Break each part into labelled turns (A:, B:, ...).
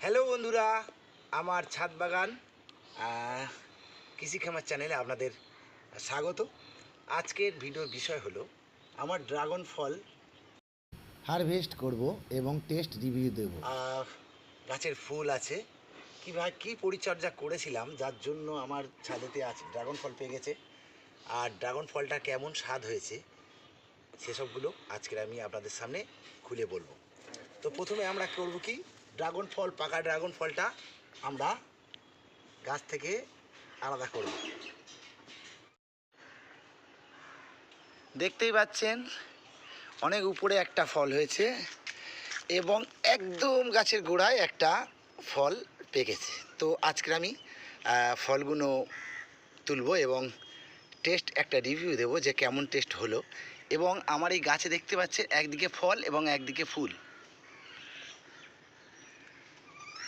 A: Hello বন্ধুরা, আমার ছাদ বাগান কৃষি খামার চ্যানেলে আপনাদের স্বাগত। আজকের ভিডিওর বিষয় হলো আমার ড্রাগন ফল
B: হারভেস্ট করব এবং টেস্ট রিভিউ দেব।
A: গাছের ফুল আছে, কীভাবে কী পরিচর্যা করেছিলাম যার জন্য আমার ছাদেতে আজ ড্রাগন ফল পেয়ে গেছে, আর ড্রাগন ফলটা কেমন স্বাদ হয়েছে সেসবগুলো আজকের আমি আপনাদের সামনে খুলে বলবো। তো প্রথমে আমরা করব কি, ড্রাগন ফল, পাকা ড্রাগন ফলটা আমরা গাছ থেকে আলাদা করব। দেখতেই পাচ্ছেন অনেক উপরে একটা ফল হয়েছে এবং একদম গাছের গোড়ায় একটা ফল পেকেছে। তো আজকে আমি ফলগুলো তুলব এবং টেস্ট একটা রিভিউ দেব যে কেমন টেস্ট হলো। এবং আমার এই গাছে দেখতে পাচ্ছেন একদিকে ফল এবং একদিকে ফুল।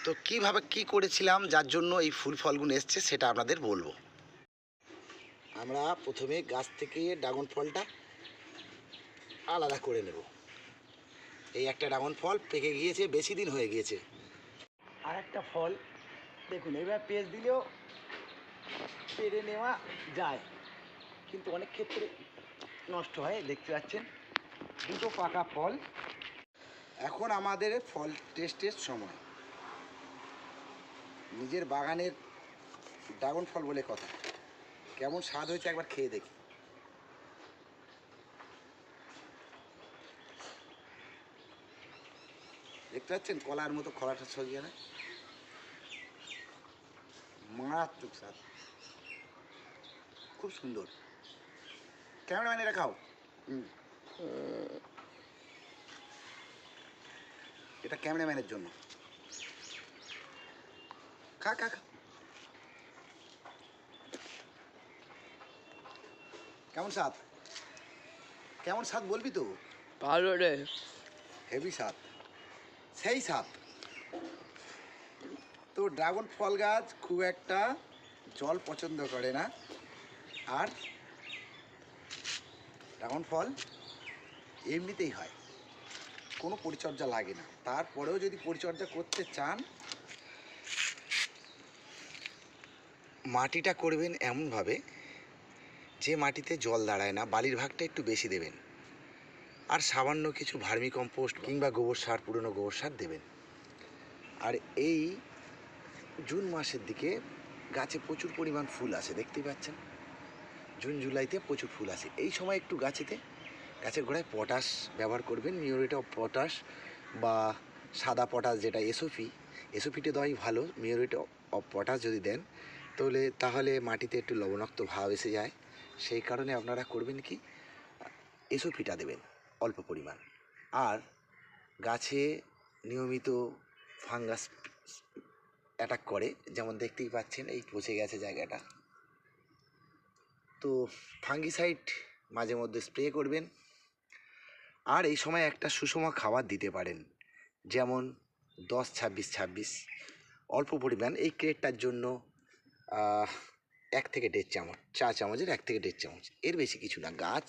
A: তো কিভাবে কি করেছিলাম যার জন্য এই ফুল ফলগুলো এসছে সেটা আপনাদের বলবো। আমরা প্রথমে গাছ থেকে ড্রাগন ফলটা আলাদা করে নেব। এই একটা ড্রাগন ফল পেকে গিয়েছে, বেশি দিন হয়ে গিয়েছে। আর একটা ফল দেখুন, এবার পেঁচ দিলেও পেরে নেওয়া যায়, কিন্তু অনেক ক্ষেত্রে নষ্ট হয়। দেখতে পাচ্ছেন দুটো পাকা ফল। এখন আমাদের ফল টেস্টের সময়। নিজের বাগানের ড্রাগন ফল বলে কথা, কেমন স্বাদ হয়েছে একবার খেয়ে দেখি। দেখতে পাচ্ছেন কলার মতো খোলাটা ছড়িয়ে না, মারাত্মক স্বাদ, খুব সুন্দর। ক্যামেরাম্যান এটা খাও। এটা ক্যামেরাম্যানের জন্য। খা খা খা। কেমন স্বাদ, কেমন স্বাদ বলবি তো?
C: ভালো রে,
A: হেভি স্বাদ, সেই স্বাদ। তো ড্রাগন ফল গাছ খুব একটা জল পছন্দ করে না, আর ড্রাগন ফল এমনিতেই হয়, কোনো পরিচর্যা লাগে না। তারপরেও যদি পরিচর্যা করতে চান, মাটিটা করবেন এমনভাবে যে মাটিতে জল দাঁড়ায় না, বালির ভাগটা একটু বেশি দেবেন, আর সামান্য কিছু ভার্মি কম্পোস্ট কিংবা গোবর সার, পুরনো গোবর সার দেবেন। আর এই জুন মাসের দিকে গাছে প্রচুর পরিমাণ ফুল আসে, দেখতেই পাচ্ছেন। জুন জুলাইতে প্রচুর ফুল আসে। এই সময় একটু গাছের গোড়ায় পটাশ ব্যবহার করবেন, মিউরেট অফ পটাশ বা সাদা পটাশ, যেটা এসওপিতে দেওয়াই ভালো। মিউরেট অফ পটাশ যদি দেন তাহলে মাটিতে একটু লবণাক্ত ভাব এসে যায়। সেই কারণে আপনারা করবেন কি, এসওপিটা দেবেন অল্প পরিমাণ। আর গাছে নিয়মিত ফাঙ্গাস অ্যাটাক করে, যেমন দেখতেই পাচ্ছেন এই পচে গেছে জায়গাটা। তো ফাঙ্গিসাইড মাঝে মধ্যে স্প্রে করবেন। আর এই সময় একটা সুষম খাবার দিতে পারেন, যেমন 10-26-26 অল্প পরিমাণ। এই ক্রেটটার জন্য 1 থেকে 1.5 চামচ, চা চামচের 1 থেকে 1.5 চামচ, এর বেশি কিছু না। গাছ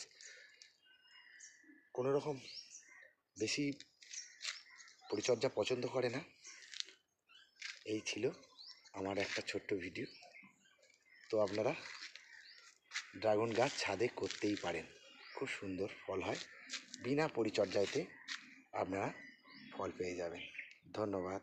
A: কোনো রকম বেশি পরিচর্যা পছন্দ করে না। এই ছিল আমার একটা ছোট্ট ভিডিও। তো আপনারা ড্রাগন গাছ ছাদে করতেই পারেন, খুব সুন্দর ফল হয়। বিনা পরিচর্যাতে আপনারা ফল পেয়ে যাবেন। ধন্যবাদ।